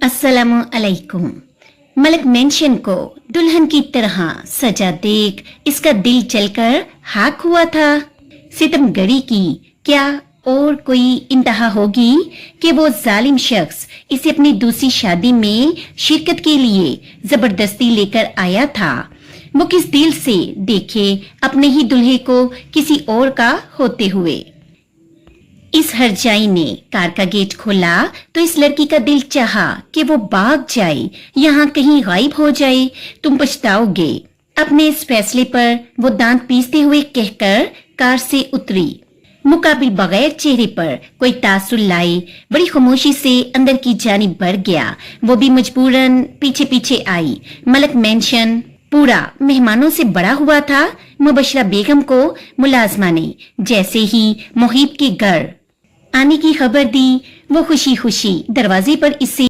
अस्सलाम अलैकुम। मलक मेंशन को दुल्हन की तरह सजा देख इसका दिल चलकर हाक हुआ था। सितमगरी की क्या और कोई इंतहा होगी कि वो जालिम शख्स इसे अपनी दूसरी शादी में शिरकत के लिए जबरदस्ती लेकर आया था। वो किस दिल से देखे अपने ही दुल्हे को किसी और का होते हुए। इस हरजाई ने कार का गेट खोला तो इस लड़की का दिल चाहा कि वो भाग जाए, यहाँ कहीं गायब हो जाए। तुम पछताओगे। अपने इस फैसले पर वो दांत पीसते हुए कहकर कार से उतरी। मुकाबिल बगैर चेहरे पर कोई तासुर लाए बड़ी खामोशी से अंदर की जानिब बढ़ गया। वो भी मजबूरन पीछे पीछे आई। मलक मेंशन पूरा मेहमानों से बड़ा हुआ था। मुबशरा बेगम को मुलाजमा ने जैसे ही मुहीब के घर आने की खबर दी, वो खुशी खुशी दरवाजे पर इसे